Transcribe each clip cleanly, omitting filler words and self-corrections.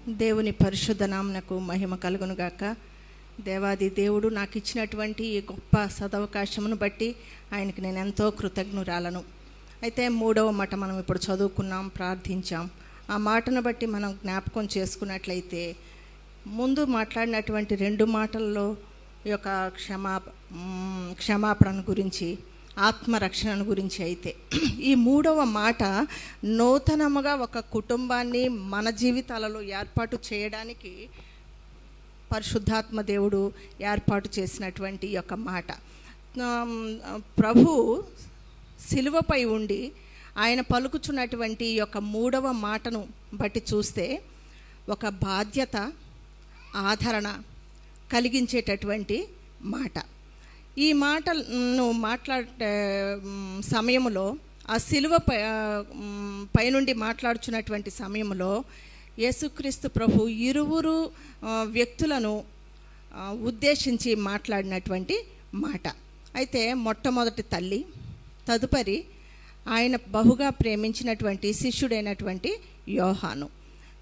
దేవుని పరిశుద్ధ నామమునకు మహిమ కలుగునుగాక. దేవాది దేవుడు నాకు ఇచ్చినటువంటి ఈ గొప్ప సదవకాశమును బట్టి ఆయనకి నేను ఎంతో కృతజ్ఞురాలను. అయితే 3వ మాట మనం ఇప్పుడు చదువుకున్నాం, ప్రార్థించాం. ఆ మాటను బట్టి మనం జ్ఞాపకం చేసుకున్నట్లయితే ముందు మాట్లాడినటువంటి 2 మాటల్లో ఈ యొక్క క్షమాపణ గురించి, ఆత్మరక్షణ గురించి అయితే ఈ 3వ మాట నూతనముగా ఒక కుటుంబాన్ని మన జీవితాలలో ఏర్పాటు చేయడానికి పరిశుద్ధాత్మ దేవుడు ఏర్పాటు చేసినటువంటి ఈ యొక్క మాట. ప్రభు సిలువపై ఉండి ఆయన పలుకుచున్నటువంటి ఈ యొక్క 3వ మాటను బట్టి చూస్తే ఒక బాధ్యత, ఆదరణ కలిగించేటటువంటి మాట. ఈ మాటను మాట్లాడే సమయంలో ఆ సిలువ పైనుండి మాట్లాడుచున్నటువంటి సమయంలో యేసుక్రీస్తు ప్రభు ఇరువురు వ్యక్తులను ఉద్దేశించి మాట్లాడినటువంటి మాట. అయితే మొట్టమొదటి తల్లి, తదుపరి ఆయన బహుగా ప్రేమించినటువంటి శిష్యుడైనటువంటి యోహాను.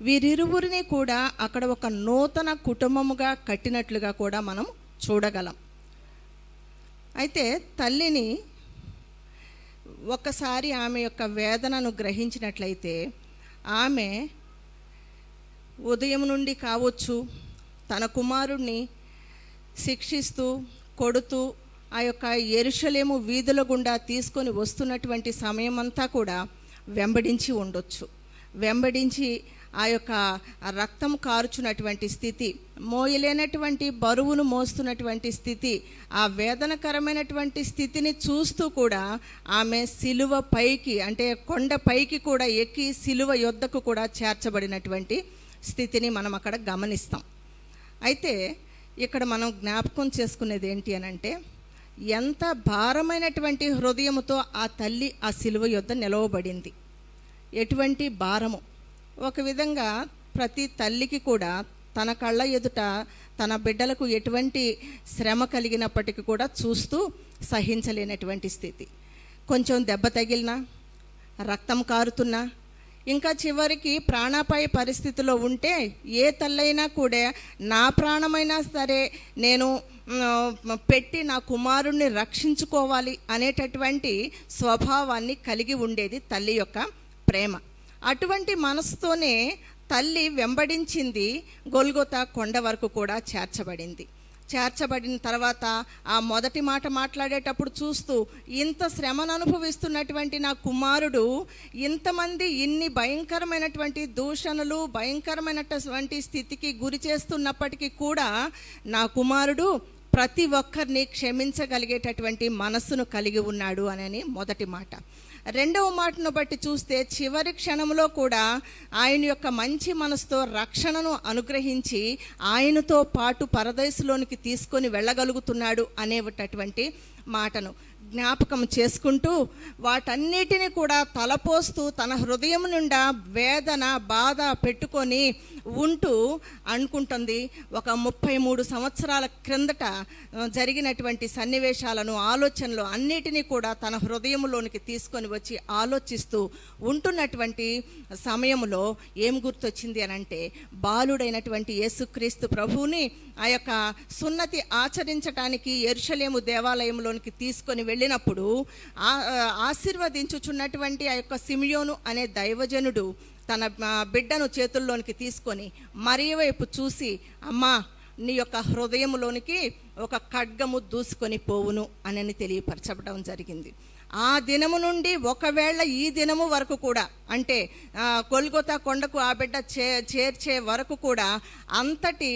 వీరిరువురిని కూడా అక్కడ ఒక నూతన కుటుంబముగా కట్టినట్లుగా కూడా మనం చూడగలం. అయితే తల్లిని ఒక్కసారి ఆమె యొక్క వేదనను గ్రహించినట్లయితే ఆమె ఉదయం నుండి కావచ్చు తన కుమారుణ్ణి శిక్షిస్తూ, కొడుతూ ఆ యొక్క యెరూషలేము వీధుల గుండా తీసుకొని వస్తున్నటువంటి సమయమంతా కూడా వెంబడించి ఉండొచ్చు. వెంబడించి ఆ యొక్క రక్తం కారుచున్నటువంటి స్థితి, మోయలేనటువంటి బరువును మోస్తున్నటువంటి స్థితి, ఆ వేదనకరమైనటువంటి స్థితిని చూస్తూ కూడా ఆమె సిలువ పైకి, అంటే కొండ పైకి కూడా ఎక్కి సిలువ యొద్దకు కూడా చేర్చబడినటువంటి స్థితిని మనం అక్కడ గమనిస్తాం. అయితే ఇక్కడ మనం జ్ఞాపకం చేసుకునేది ఏంటి అని అంటే, ఎంత భారమైనటువంటి హృదయముతో ఆ తల్లి ఆ సిలువ యొద్ద నిలవబడింది. ఎటువంటి భారము! ఒక విధంగా ప్రతి తల్లికి కూడా తన కళ్ళ ఎదుట తన బిడ్డలకు ఎటువంటి శ్రమ కలిగినప్పటికీ కూడా చూస్తూ సహించలేనటువంటి స్థితి. కొంచెం దెబ్బ తగిలినా, రక్తం కారుతున్నా, ఇంకా చివరికి ప్రాణాపాయ పరిస్థితిలో ఉంటే ఏ తల్లైనా కూడా నా ప్రాణమైనా సరే నేను పెట్టి నా కుమారుణ్ణి రక్షించుకోవాలి అనేటటువంటి స్వభావాన్ని కలిగి ఉండేది తల్లి యొక్క ప్రేమ. అటువంటి మనసుతోనే తల్లి వెంబడించింది, గొల్గొతా కొండ వరకు కూడా చేర్చబడింది. చేర్చబడిన తర్వాత ఆ మొదటి మాట మాట్లాడేటప్పుడు చూస్తూ, ఇంత శ్రమను అనుభవిస్తున్నటువంటి నా కుమారుడు ఇంతమంది ఇన్ని భయంకరమైనటువంటి దూషణలు, భయంకరమైనటువంటి స్థితికి గురి చేస్తున్నప్పటికీ కూడా నా కుమారుడు ప్రతి ఒక్కరిని క్షమించగలిగేటటువంటి మనస్సును కలిగి ఉన్నాడు అని మొదటి మాట. 2వ మాటను బట్టి చూస్తే చివరి క్షణంలో కూడా ఆయన యొక్క మంచి మనసుతో రక్షణను అనుగ్రహించి ఆయనతో పాటు పరదేశంలోనికి తీసుకొని వెళ్ళగలుగుతున్నాడు అనేటటువంటి మాటను జ్ఞాపకం చేసుకుంటూ వాటన్నిటిని కూడా తలపోస్తూ తన హృదయం నిండా వేదన, బాధ పెట్టుకొని ఉంటూ అనుకుంటుంది. ఒక 33 సంవత్సరాల క్రిందట జరిగినటువంటి సన్నివేశాలను, ఆలోచనలు అన్నిటినీ కూడా తన హృదయంలోనికి తీసుకొని వచ్చి ఆలోచిస్తూ ఉంటున్నటువంటి సమయంలో ఏం గుర్తొచ్చింది అని అంటే, బాలుడైనటువంటి యేసుక్రీస్తు ప్రభువుని ఆ యొక్క సున్నతి ఆచరించడానికి యెరూషలేము దేవాలయంలోనికి తీసుకొని వెళ్ళినప్పుడు ఆశీర్వదించుచున్నటువంటి ఆ యొక్క సిమియోను అనే దైవజనుడు తన బిడ్డను చేతుల్లోనికి తీసుకొని మరియ వైపు చూసి, అమ్మా నీ యొక్క హృదయంలోనికి ఒక ఖడ్గము దూసుకొని పోవును అని తెలియపరచడం జరిగింది. ఆ దినము నుండి ఒకవేళ ఈ దినము వరకు కూడా, అంటే గొల్గొతా కొండకు ఆ బిడ్డ చేర్చే వరకు కూడా అంతటి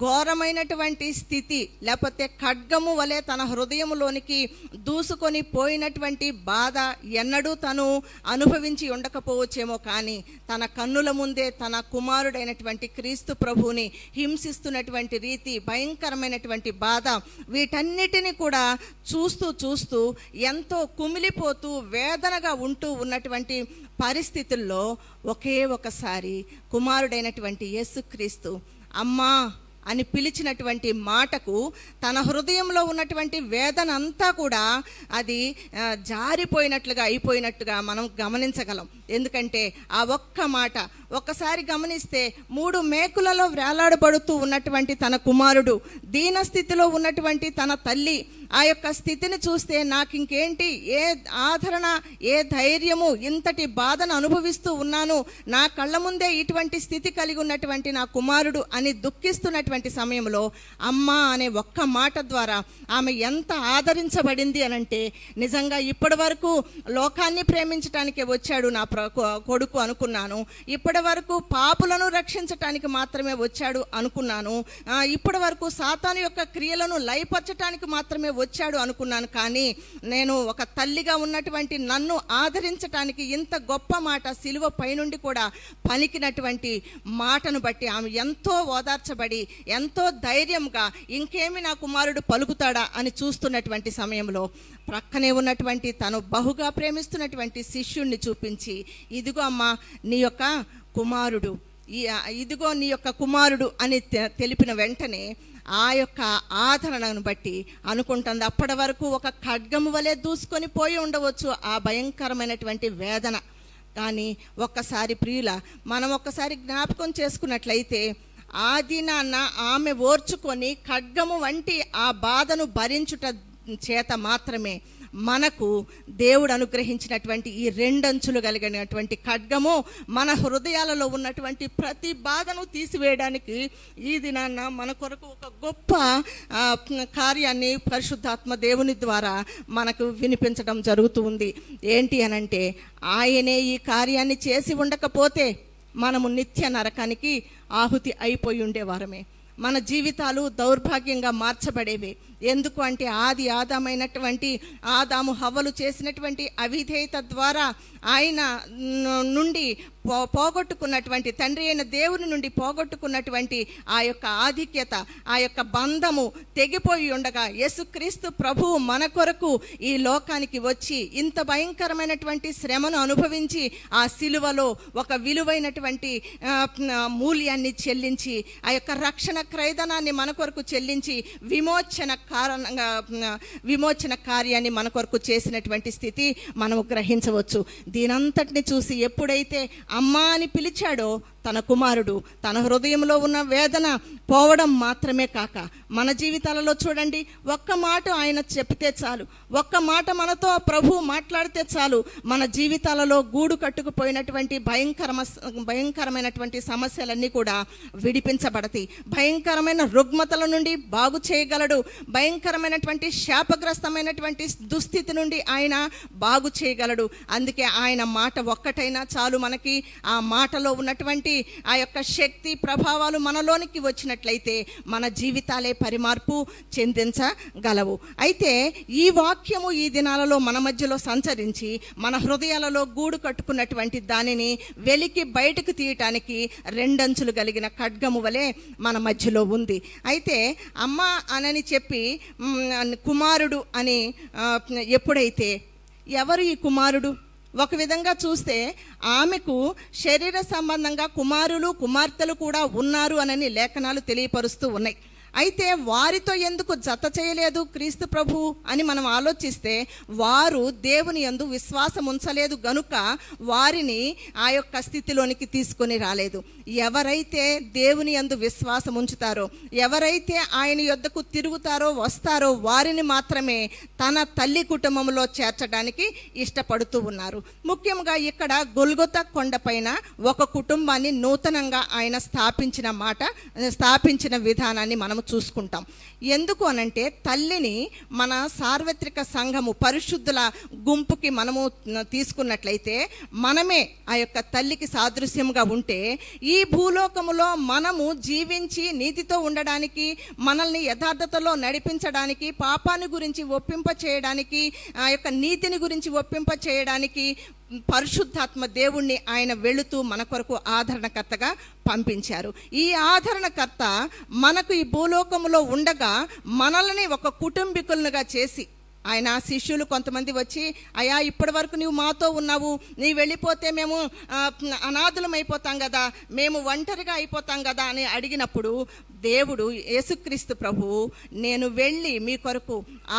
ఘోరమైనటువంటి స్థితి, లేకపోతే ఖడ్గము వలె తన హృదయంలోనికి దూసుకొని పోయినటువంటి బాధ ఎన్నడూ తను అనుభవించి ఉండకపోవచ్చేమో, కానీ తన కన్నుల ముందే తన కుమారుడైనటువంటి క్రీస్తు ప్రభువుని హింసిస్తున్నటువంటి రీతి, భయంకరమైనటువంటి బాధ, వీటన్నిటిని కూడా చూస్తూ చూస్తూ ఎంతో కుమిలిపోతూ వేదనగా ఉంటూ ఉన్నటువంటి పరిస్థితుల్లో ఒకే ఒకసారి కుమారుడైనటువంటి యేసుక్రీస్తు అమ్మా అని పిలిచినటువంటి మాటకు తన హృదయంలో ఉన్నటువంటి వేదన అంతా కూడా అది జారిపోయినట్లుగా అయిపోయినట్టుగా మనం గమనించగలం. ఎందుకంటే ఆ ఒక్క మాట ఒక్కసారి గమనిస్తే 3 మేకులలో వేలాడబడుతూ ఉన్నటువంటి తన కుమారుడు, దీన స్థితిలో ఉన్నటువంటి తన తల్లి, ఆ యొక్క స్థితిని చూస్తే నాకు ఇంకేంటి, ఏ ఆదరణ, ఏ ధైర్యము, ఇంతటి బాధను అనుభవిస్తూ ఉన్నాను, నా కళ్ళ ముందే ఇటువంటి స్థితి కలిగి ఉన్నటువంటి నా కుమారుడు అని దుఃఖిస్తున్నటువంటి సమయంలో అమ్మ అనే ఒక్క మాట ద్వారా ఆమె ఎంత ఆదరించబడింది అనంటే, నిజంగా ఇప్పటి వరకు లోకాన్ని ప్రేమించటానికే వచ్చాడు నా కొడుకు అనుకున్నాను, ఇప్పటి వరకు పాపులను రక్షించటానికి మాత్రమే వచ్చాడు అనుకున్నాను, ఇప్పటి వరకు సాతాను యొక్క క్రియలను లయపరచటానికి మాత్రమే వచ్చాడు అనుకున్నాను. కానీ నేను ఒక తల్లిగా ఉన్నటువంటి నన్ను ఆదరించటానికి ఇంత గొప్ప మాట సిలువ పైనుండి కూడా పలికినటువంటి మాటను బట్టి ఆమె ఎంతో ఓదార్చబడి ఎంతో ధైర్యంగా ఇంకేమి నా కుమారుడు పలుకుతాడా అని చూస్తున్నటువంటి సమయంలో ప్రక్కనే ఉన్నటువంటి తను బహుగా ప్రేమిస్తున్నటువంటి శిష్యుణ్ణి చూపించి, ఇదిగో అమ్మా నీ యొక్క కుమారుడు, ఇదిగో నీ యొక్క కుమారుడు అని తెలిపిన వెంటనే ఆ యొక్క ఆదరణను బట్టి అనుకుంటుంది, అప్పటి వరకు ఒక ఖడ్గము వలె దూసుకొని పోయి ఉండవచ్చు ఆ భయంకరమైనటువంటి వేదన. కానీ ఒక్కసారి ప్రియుల మనం ఒక్కసారి జ్ఞాపకం చేసుకున్నట్లయితే ఆ దినాన్న ఆమె ఓర్చుకొని ఖడ్గము వంటి ఆ బాధను భరించుట చేత మాత్రమే మనకు దేవుడు అనుగ్రహించినటువంటి ఈ 2 అంచులు కలిగినటువంటి ఖడ్గము మన హృదయాలలో ఉన్నటువంటి ప్రతి బాధను తీసివేయడానికి ఈ దినాన్న మన కొరకు ఒక గొప్ప కార్యాన్ని పరిశుద్ధాత్మ దేవుని ద్వారా మనకు వినిపించడం జరుగుతూ ఉంది. ఏంటి అనంటే, ఆయనే ఈ కార్యాన్ని చేసి ఉండకపోతే మనము నిత్య నరకానికి ఆహుతి అయిపోయి ఉండేవారమే. మన జీవితాలు దౌర్భాగ్యంగా మార్చబడేవి. ఎందుకు అంటే ఆదామైనటువంటి ఆదాము హవ్వలు చేసినటువంటి అవిధేయత ద్వారా ఆయన నుండి పోగొట్టుకున్నటువంటి, తండ్రి అయిన దేవుని నుండి పోగొట్టుకున్నటువంటి ఆ యొక్క ఆధిక్యత, ఆ యొక్క బంధము తెగిపోయి ఉండగా యేసుక్రీస్తు ప్రభువు మన కొరకు ఈ లోకానికి వచ్చి ఇంత భయంకరమైనటువంటి శ్రమను అనుభవించి ఆ సిలువలో ఒక విలువైనటువంటి మూల్యాన్ని చెల్లించి, ఆ యొక్క రక్షణ క్రయధనాన్ని మన కొరకు చెల్లించి విమోచన కార్యాన్ని మన కొరకు చేసినటువంటి స్థితి మనము గ్రహించవచ్చు. దీనంతటిని చూసి ఎప్పుడైతే అమ్మా అని పిలిచాడో తన కుమారుడు, తన హృదయంలో ఉన్న వేదన పోవడం మాత్రమే కాక మన జీవితాలలో చూడండి, ఒక్క మాట ఆయన చెప్తే చాలు, ఒక్క మాట మనతో ప్రభు మాట్లాడితే చాలు, మన జీవితాలలో గూడు కట్టుకుపోయినటువంటి భయంకరమైనటువంటి సమస్యలన్నీ కూడా విడిపించబడతాయి. భయంకరమైన రుగ్మతల నుండి బాగు చేయగలడు. భయంకరమైనటువంటి శాపగ్రస్తమైనటువంటి దుస్థితి నుండి ఆయన బాగు చేయగలడు. అందుకే ఆయన మాట ఒక్కటైనా చాలు, మనకి ఆ మాటలో ఉన్నటువంటి ఆ యొక్క శక్తి ప్రభావాలు మనలోనికి వచ్చినట్లయితే మన జీవితాలే పరిమార్పు చెందించగలవు. అయితే ఈ వాక్యము ఈ దినాలలో మన మధ్యలో సంచరించి మన హృదయాలలో గూడు కట్టుకున్నటువంటి దానిని వెలికి బయటకు తీయటానికి 2 అంచులు కలిగిన ఖడ్గము వలె మన మధ్యలో ఉంది. అయితే అమ్మ అనని చెప్పి కుమారుడు అని ఎప్పుడైతే, ఎవరు ఈ కుమారుడు? ఒక విధంగా చూస్తే ఆమెకు శరీర సంబంధంగా కుమారులు కుమార్తెలు కూడా ఉన్నారు అని లేఖనాలు తెలియపరుస్తూ ఉన్నాయి. అయితే వారితో ఎందుకు జత చేయలేదు క్రీస్తు ప్రభు అని మనం ఆలోచిస్తే, వారు దేవుని యందు విశ్వాసం ఉంచలేదు గనుక వారిని ఆ యొక్క స్థితిలోనికి తీసుకొని రాలేదు. ఎవరైతే దేవుని యందు విశ్వాసం ఉంచుతారో, ఎవరైతే ఆయన యొద్దకు తిరుగుతారో వస్తారో వారిని మాత్రమే తన తల్లి కుటుంబంలో చేర్చడానికి ఇష్టపడుతూ ఉన్నారు. ముఖ్యంగా ఇక్కడ గొల్గొతా కొండపైన ఒక కుటుంబాన్ని నూతనంగా ఆయన స్థాపించిన విధానాన్ని మనం చూసుకుంటాం. ఎందుకు అనంటే, తల్లిని మన సార్వత్రిక సంఘము పరిశుద్ధుల గుంపుకి మనము తీసుకున్నట్లయితే మనమే ఆ యొక్క తల్లికి సాదృశ్యంగా ఉంటే ఈ భూలోకములో మనము జీవించి నీతితో ఉండడానికి, మనల్ని యథార్థతలో నడిపించడానికి, పాపాన్ని గురించి ఒప్పింప చేయడానికి, ఆ యొక్క నీతిని గురించి ఒప్పింప చేయడానికి పరిశుద్ధాత్మ దేవుణ్ణి ఆయన వెళుతూ మన కొరకు ఆదరణకర్తగా పంపించారు. ఈ ఆదరణకర్త మనకు ఈ భూలోకములో ఉండగా మనల్ని ఒక కుటుంబీకులుగా చేసి, ఆయన శిష్యులు కొంతమంది వచ్చి, అయ్యా ఇప్పటి వరకు నువ్వు మాతో ఉన్నావు, నీ వెళ్ళిపోతే మేము అనాథులం అయిపోతాం కదా, మేము ఒంటరిగా అయిపోతాం కదా అని అడిగినప్పుడు దేవుడు యేసుక్రీస్తు ప్రభువు, నేను వెళ్ళి మీ కొరకు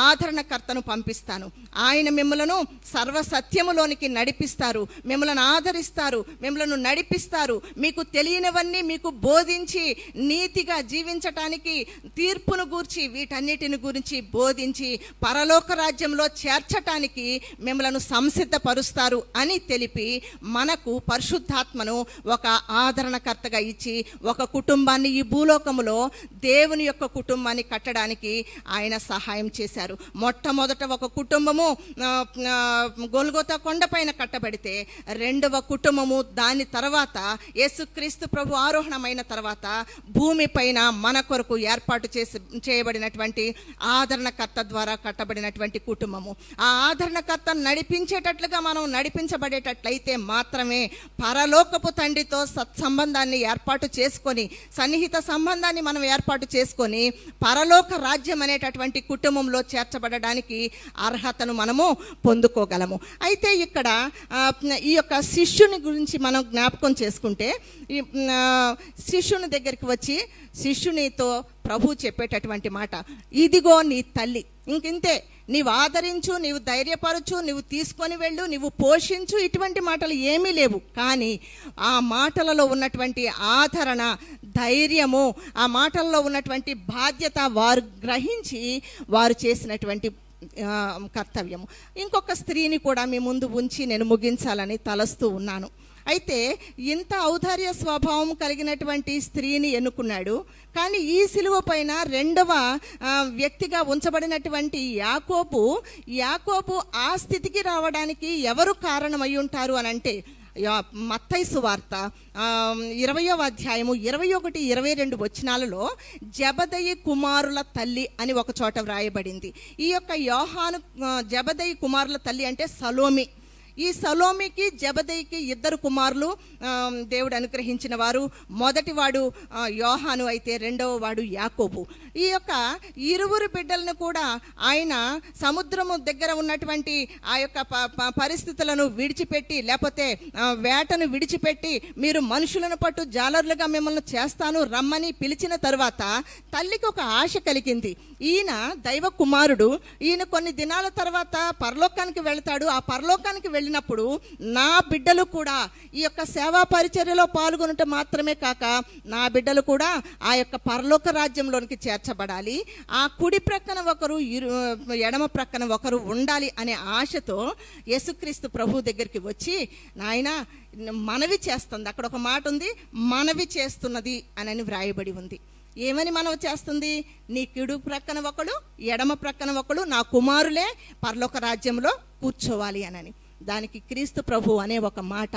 ఆదరణకర్తను పంపిస్తాను, ఆయన మిమ్మలను సర్వసత్యములోనికి నడిపిస్తారు, మిమ్మల్ని ఆదరిస్తారు, మిమ్మల్ని నడిపిస్తారు, మీకు తెలియనివన్నీ మీకు బోధించి నీతిగా జీవించటానికి, తీర్పును గూర్చి వీటన్నిటిని గురించి బోధించి పరలోక రాజ్యంలో చేర్చటానికి మిమ్మలను సంసిద్ధపరుస్తారు అని తెలిపి మనకు పరిశుద్ధాత్మను ఒక ఆదరణకర్తగా ఇచ్చి ఒక కుటుంబాన్ని ఈ భూలోకములో దేవుని యొక్క కుటుంబాన్ని కట్టడానికి ఆయన సహాయం చేశారు. మొట్టమొదట ఒక కుటుంబము గొల్గొతా కొండపైన కట్టబడితే రెండవ కుటుంబము దాని తర్వాత యేసుక్రీస్తు ప్రభు ఆరోహణమైన తర్వాత భూమిపైన మన కొరకు ఏర్పాటు చేయబడినటువంటి ఆదరణకర్త ద్వారా కట్టబడినటువంటి కుటుంబము. ఆ ఆదరణకర్త నడిపించేటట్లుగా మనం నడిపించబడేటట్లయితే మాత్రమే పరలోకపు తండ్రితో సత్సంబంధాన్ని ఏర్పాటు చేసుకొని, సన్నిహిత సంబంధాన్ని మనం ఏర్పాటు చేసుకొని పరలోక రాజ్యం అనేటటువంటి కుటుంబంలో చేర్చబడడానికి అర్హతను మనము పొందుకోగలము. అయితే ఇక్కడ ఈ యొక్క శిష్యుని గురించి మనం జ్ఞాపకం చేసుకుంటే, శిష్యుని దగ్గరికి వచ్చి శిష్యునితో ప్రభు చెప్పేటటువంటి మాట, ఇదిగో నీ తల్లి, ఇంకింతే, నీవు ఆదరించు, నీవు ధైర్యపరచు, నీవు తీసుకొని వెళ్ళు, నీవు పోషించు, ఇటువంటి మాటలు ఏమీ లేవు. కానీ ఆ మాటలలో ఉన్నటువంటి ఆదరణ, ధైర్యము, ఆ మాటల్లో ఉన్నటువంటి బాధ్యత వారు గ్రహించి వారు చేసినటువంటి కర్తవ్యము. ఇంకొక స్త్రీని కూడా మీ ముందు ఉంచి నేను ముగించాలని తలస్తూ ఉన్నాను. అయితే ఇంత ఔదార్య స్వభావం కలిగినటువంటి స్త్రీని ఎన్నుకున్నాడు. కానీ ఈ సిలువ పైన రెండవ వ్యక్తిగా ఉంచబడినటువంటి యాకోబు ఆ స్థితికి రావడానికి ఎవరు కారణమై ఉంటారు అని అంటే, మత్తయి సువార్త 20వ అధ్యాయము 21, 22 వచనాలలో జబదయి కుమారుల తల్లి అని ఒక చోట వ్రాయబడింది. ఈ యొక్క యోహాను జబదయి కుమారుల తల్లి అంటే సలోమి. ఈ సలోమికి జబదయికి 2 కుమారులు దేవుడు అనుగ్రహించిన వారు. మొదటివాడు యోహాను అయితే రెండవ వాడు యాకోబు. ఈ యొక్క ఇరువురు బిడ్డలను కూడా ఆయన సముద్రము దగ్గర ఉన్నటువంటి ఆ యొక్క పరిస్థితులను విడిచిపెట్టి, లేకపోతే వేటను విడిచిపెట్టి, మీరు మనుషులను పట్టు జాలర్లుగా మిమ్మల్ని చేస్తాను రమ్మని పిలిచిన తరువాత తల్లికి ఒక ఆశ కలిగింది. ఈయన దైవ కుమారుడు, ఈయన కొన్ని దినాల తర్వాత పరలోకానికి వెళ్తాడు. ఆ పరలోకానికి వెళ్ళినప్పుడు నా బిడ్డలు కూడా ఈ యొక్క సేవా పరిచర్యలో పాల్గొనటం మాత్రమే కాక నా బిడ్డలు కూడా ఆ యొక్క పరలోక రాజ్యంలోనికి చేర్చబడాలి, ఆ కుడి ప్రక్కన ఒకరు ఎడమ ప్రక్కన ఒకరు ఉండాలి అనే ఆశతో యేసుక్రీస్తు ప్రభు దగ్గరికి వచ్చి, నాయనా మనవి చేస్తుంది, అక్కడ ఒక మాట ఉంది, మనవి చేస్తున్నది అని వ్రాయబడి ఉంది. ఏమని మనవి చేస్తుంది? నీ కుడి ప్రక్కన ఒకడు, ఎడమ ప్రక్కన ఒకడు, నా కుమారులే పరలోక రాజ్యంలో కూర్చోవాలి అని. దానికి క్రీస్తు ప్రభు అనే ఒక మాట,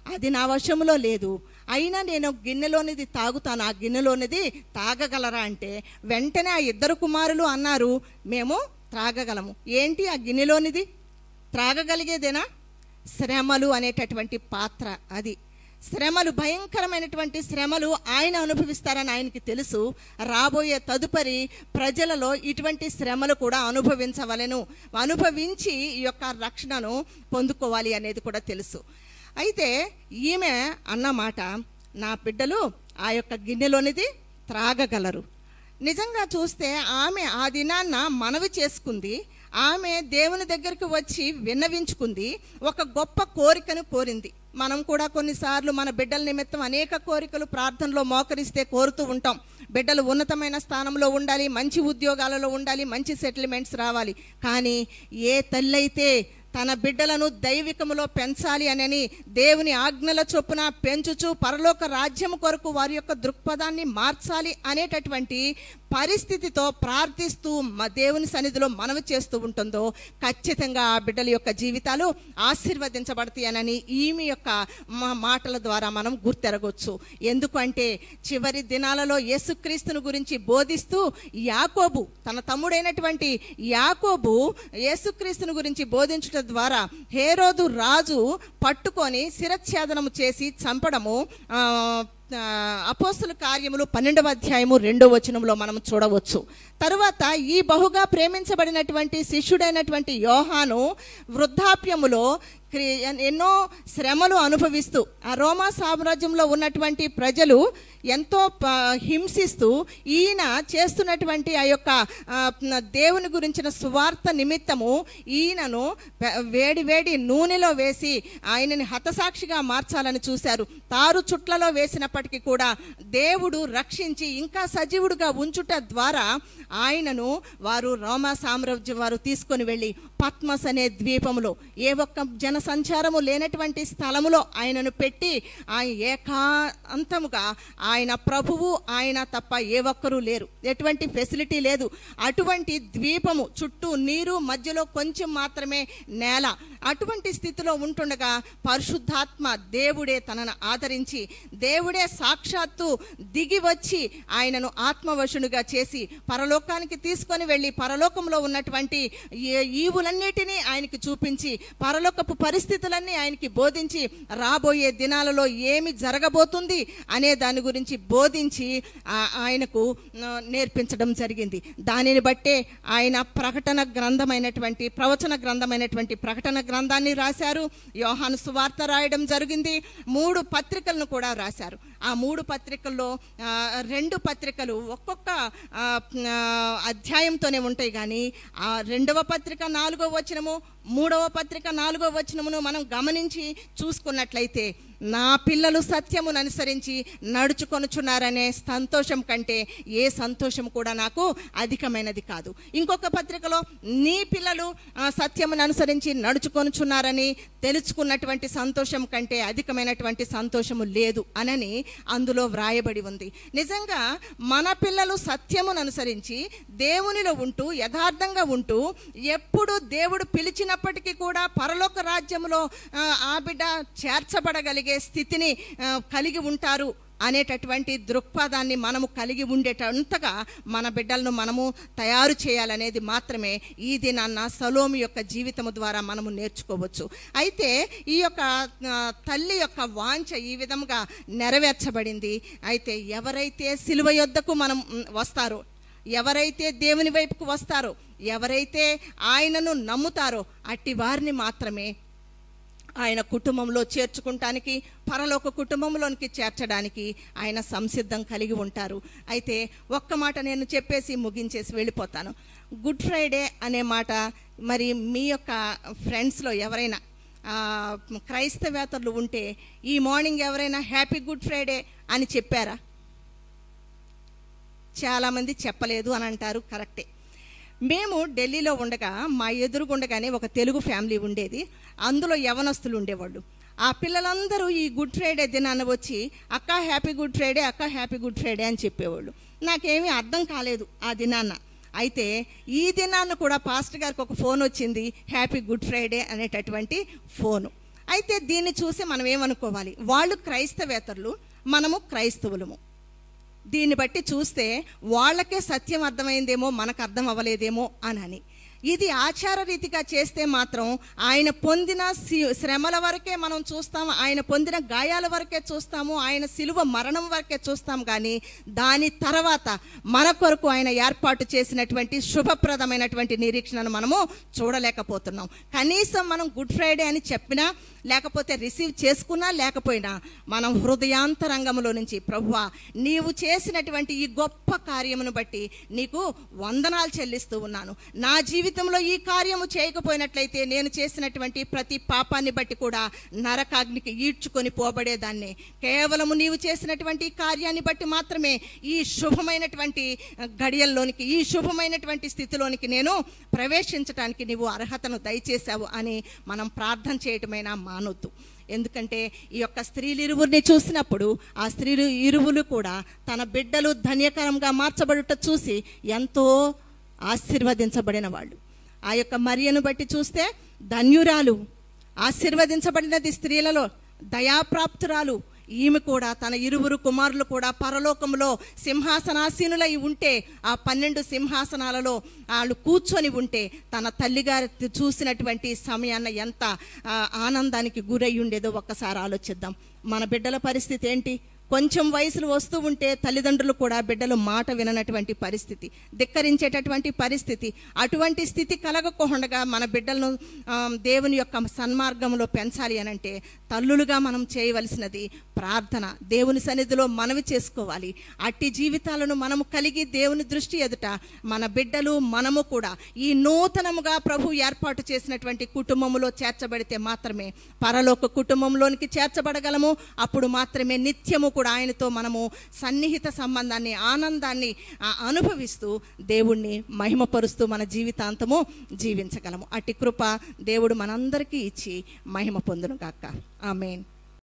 అది నా వశంలో లేదు, అయినా నేను గిన్నెలోనిది తాగుతాను, ఆ గిన్నెలోనిది తాగగలరా అంటే వెంటనే ఆ 2 కుమారులు అన్నారు, మేము త్రాగగలము. ఏంటి ఆ గిన్నెలోనిది? త్రాగగలిగేదేనా? శ్రమలు అనేటటువంటి పాత్ర. అది శ్రమలు, భయంకరమైనటువంటి శ్రమలు ఆయన అనుభవిస్తారని ఆయనకి తెలుసు. రాబోయే తదుపరి ప్రజలలో ఇటువంటి శ్రమలు కూడా అనుభవించవలెను, అనుభవించి ఈ యొక్క రక్షణను పొందుకోవాలి అనేది కూడా తెలుసు. అయితే ఈమె అన్నమాట, నా బిడ్డలు ఆ యొక్క గిన్నెలోనిది త్రాగగలరు. నిజంగా చూస్తే ఆమె ఆ దినాన్న మనవి చేసుకుంది, ఆమె దేవుని దగ్గరికి వచ్చి విన్నవించుకుంది, ఒక గొప్ప కోరికను కోరింది. మనం కూడా కొన్నిసార్లు మన బిడ్డల నిమిత్తం అనేక కోరికలు ప్రార్థనలో మోకరిస్తే కోరుతూ ఉంటాం. బిడ్డలు ఉన్నతమైన స్థానంలో ఉండాలి, మంచి ఉద్యోగాలలో ఉండాలి, మంచి సెటిల్మెంట్స్ రావాలి. కానీ ఏ తల్లి అయితే తన బిడ్డలను దైవికములో పెంచాలి అని దేవుని ఆజ్ఞల చొప్పున పెంచుచు పరలోక రాజ్యము కొరకు వారి యొక్క దృక్పథాన్ని మార్చాలి అనేటటువంటి పరిస్థితితో ప్రార్థిస్తూ దేవుని సన్నిధిలో మనవి చేస్తూ ఉంటుందో ఖచ్చితంగా ఆ బిడ్డల యొక్క జీవితాలు ఆశీర్వదించబడతాయని ఈమె యొక్క మాటల ద్వారా మనం గుర్తెరగొచ్చు. ఎందుకంటే చివరి దినాలలో యేసుక్రీస్తుని గురించి బోధిస్తూ యాకోబు, తన తమ్ముడైనటువంటి యాకోబు యేసుక్రీస్తుని గురించి బోధించడం ద్వారా హేరోదు రాజు పట్టుకొని శిరచ్ఛేదనము చేసి చంపడము అపోస్తుల కార్యములు 12వ అధ్యాయము 2వ వచనంలో మనం చూడవచ్చు. తరువాత ఈ బహుగా ప్రేమించబడినటువంటి శిష్యుడైనటువంటి యోహాను వృద్ధాప్యములో ఎన్నో శ్రమలు అనుభవిస్తూ ఆ రోమా సామ్రాజ్యంలో ఉన్నటువంటి ప్రజలు ఎంతో హింసిస్తూ ఈయన చేస్తున్నటువంటి ఆ యొక్క దేవుని గురించిన సువార్త నిమిత్తము ఈయనను వేడి వేడి నూనెలో వేసి ఆయనని హతసాక్షిగా మార్చాలని చూశారు. తారు చుట్లలో వేసినప్పటికీ కూడా దేవుడు రక్షించి ఇంకా సజీవుడుగా ఉంచుట ద్వారా ఆయనను వారు రోమా సామ్రాజ్యం వారు తీసుకొని వెళ్ళి పద్మస్ అనే ద్వీపంలో ఏ ఒక్క జన సంచారము లేనటువంటి స్థలములో ఆయనను పెట్టి ఆయన ఏకాంతముగా ఆయన ప్రభువు ఆయన తప్ప ఏ ఒక్కరూ లేరు, ఎటువంటి ఫెసిలిటీ లేదు. అటువంటి ద్వీపము చుట్టూ నీరు, మధ్యలో కొంచెం మాత్రమే నేల, అటువంటి స్థితిలో ఉంటుండగా పరిశుద్ధాత్మ దేవుడే తనను ఆదరించి దేవుడే సాక్షాత్తు దిగి వచ్చి ఆయనను ఆత్మవశునిగా చేసి పరలోకానికి తీసుకొని వెళ్ళి పరలోకంలో ఉన్నటువంటి ఈవులన్నిటినీ ఆయనకి చూపించి పరలోకపు పరిస్థితులన్నీ ఆయనకి బోధించి రాబోయే దినాలలో ఏమి జరగబోతుంది అనే దాని గురించి బోధించి ఆయనకు నేర్పించడం జరిగింది. దానిని బట్టే ఆయన ప్రవచన గ్రంథమైనటువంటి ప్రకటన గ్రంథాన్ని రాశారు. యోహాను సువార్త రాయడం జరిగింది. 3 పత్రికలను కూడా రాశారు. ఆ 3 పత్రికల్లో 2 పత్రికలు ఒక్కొక్క అధ్యాయంతోనే ఉంటాయి. కానీ ఆ 2వ పత్రిక 4వ వచనము, 3వ పత్రిక 4వ వచనమును మనం గమనించి చూసుకున్నట్లయితే నా పిల్లలు సత్యమును అనుసరించి నడుచుకొనుచున్నారనే సంతోషం కంటే ఏ సంతోషం కూడా నాకు అధికమైనది కాదు. ఇంకొక పత్రికలో నీ పిల్లలు సత్యమును అనుసరించి నడుచుకొనుచున్నారని తెలుసుకున్నటువంటి సంతోషం కంటే అధికమైనటువంటి సంతోషము లేదు అనని అందులో వ్రాయబడి ఉంది. నిజంగా మన పిల్లలు సత్యమును అనుసరించి దేవునిలో ఉంటూ యథార్థంగా ఉంటూ ఎప్పుడు దేవుడు పిలిచినప్పటికీ కూడా పరలోక రాజ్యములో ఆ బిడ్డ చేర్చబడగలిగే స్థితిని కలిగి ఉంటారు అనేటటువంటి దృక్పథాన్ని మనము కలిగి ఉండేటంతగా మన బిడ్డలను మనము తయారు చేయాలనేది మాత్రమే ఈ దినాన్న సలోమి యొక్క జీవితము ద్వారా మనము నేర్చుకోవచ్చు. అయితే ఈ యొక్క తల్లి యొక్క వాంఛ ఈ విధంగా నెరవేర్చబడింది. అయితే ఎవరైతే సిలువ యొద్దకు మనం వస్తారో, ఎవరైతే దేవుని వైపుకు వస్తారో, ఎవరైతే ఆయనను నమ్ముతారో అట్టి వారిని మాత్రమే ఆయన కుటుంబంలో చేర్చుకుంటానికి, పరలోక కుటుంబంలోనికి చేర్చడానికి ఆయన సంసిద్ధం కలిగి ఉంటారు. అయితే ఒక్క మాట నేను చెప్పేసి ముగించేసి వెళ్ళిపోతాను. గుడ్ ఫ్రైడే అనే మాట మరి మీ యొక్క ఫ్రెండ్స్లో ఎవరైనా క్రైస్తవేతరులు ఉంటే ఈ మార్నింగ్ ఎవరైనా హ్యాపీ గుడ్ ఫ్రైడే అని చెప్పారా? చాలామంది చెప్పలేదు అని అంటారు. కరెక్టే. మేము ఢిల్లీలో ఉండగా మా ఎదురుగుండగానే ఒక తెలుగు ఫ్యామిలీ ఉండేది. అందులో యవనస్తులు ఉండేవాళ్ళు. ఆ పిల్లలందరూ ఈ గుడ్ ఫ్రైడే దినాన్ని వచ్చి అక్క హ్యాపీ గుడ్ ఫ్రైడే, అక్క హ్యాపీ గుడ్ ఫ్రైడే అని చెప్పేవాళ్ళు. నాకేమీ అర్థం కాలేదు ఆ దినాన్న. అయితే ఈ దినాన్ని కూడా పాస్టర్ గారికి ఒక ఫోన్ వచ్చింది, హ్యాపీ గుడ్ ఫ్రైడే అనేటటువంటి ఫోను. అయితే దీన్ని చూసి మనం ఏమనుకోవాలి? వాళ్ళు క్రైస్తవేతరులు, మనము క్రైస్తవులము. దీన్ని బట్టి చూస్తే వాళ్ళకే సత్యం అర్థమైందేమో, మనకు అర్థం అవ్వలేదేమో అని. ఇది ఆచార రీతిగా చేస్తే మాత్రం ఆయన పొందిన శ్రమల వరకే మనం చూస్తాము, ఆయన పొందిన గాయాల వరకే చూస్తాము, ఆయన సిలువ మరణం వరకే చూస్తాం. కానీ దాని తర్వాత మన కొరకు ఆయన ఏర్పాటు చేసినటువంటి శుభప్రదమైనటువంటి నిరీక్షణను మనము చూడలేకపోతున్నాం. కనీసం మనం గుడ్ ఫ్రైడే అని చెప్పినా, లేకపోతే రిసీవ్ చేసుకున్నా లేకపోయినా మనం హృదయాంతరంగంలో నుంచి ప్రభువా నీవు చేసినటువంటి ఈ గొప్ప కార్యమును బట్టి నీకు వందనాలు చెల్లిస్తూ ఉన్నాను. నా జీవితంలో ఈ కార్యము చేయకపోయినట్లయితే నేను చేసినటువంటి ప్రతి పాపాన్ని బట్టి కూడా నరకాగ్నికి ఈడ్చుకొని పోబడేదాన్ని. కేవలము నీవు చేసినటువంటి కార్యాన్ని బట్టి మాత్రమే ఈ శుభమైనటువంటి గడియల్లోనికి, ఈ శుభమైనటువంటి స్థితిలోనికి నేను ప్రవేశించడానికి నీవు అర్హతను దయచేశావు అని మనం ప్రార్థన చేయటమైనా మానొద్దు. ఎందుకంటే ఈ యొక్క స్త్రీలు ఇరువురిని చూసినప్పుడు ఆ స్త్రీలు ఇరువులు కూడా తన బిడ్డలు ధన్యకరంగా మార్చబడుట చూసి ఎంతో ఆశీర్వదించబడిన వాళ్ళు. ఆ యొక్క మరియను బట్టి చూస్తే ధన్యురాలు, ఆశీర్వదించబడినది స్త్రీలలో దయాప్రాప్తురాలు. ఈమె కూడా తన ఇరువురు కుమారులు కూడా పరలోకంలో సింహాసనాసీనులై ఉంటే, ఆ 12 సింహాసనాలలో వాళ్ళు కూర్చొని ఉంటే తన తల్లిగారు చూసినటువంటి సమయాన్న ఎంత ఆనందానికి గురై ఉండేదో ఒక్కసారి ఆలోచిద్దాం. మన బిడ్డల పరిస్థితి ఏంటి? కొంచెం వయసులు వస్తూ ఉంటే తల్లిదండ్రులు కూడా బిడ్డలు మాట విననటువంటి పరిస్థితి, ధిక్కరించేటటువంటి పరిస్థితి. అటువంటి స్థితి కలగకుండా మన బిడ్డలను దేవుని యొక్క సన్మార్గంలో పెంచాలి అనంటే తల్లులుగా మనం చేయవలసినది ప్రార్థన, దేవుని సన్నిధిలో మనవి చేసుకోవాలి. అట్టి జీవితాలను మనము కలిగి దేవుని దృష్టి ఎదుట మన బిడ్డలు మనము కూడా ఈ నూతనముగా ప్రభు ఏర్పాటు చేసినటువంటి కుటుంబంలో చేర్చబడితే మాత్రమే పరలోక కుటుంబంలోనికి చేర్చబడగలము. అప్పుడు మాత్రమే నిత్యము కూడా ఆయనతో మనము సన్నిహిత సంబంధాన్ని, ఆనందాన్ని అనుభవిస్తూ దేవుణ్ణి మహిమపరుస్తూ మన జీవితాంతము జీవించగలము. అట్టి కృప దేవుడు మనందరికీ ఇచ్చి మహిమ పొందును గాక. ఆమేన్.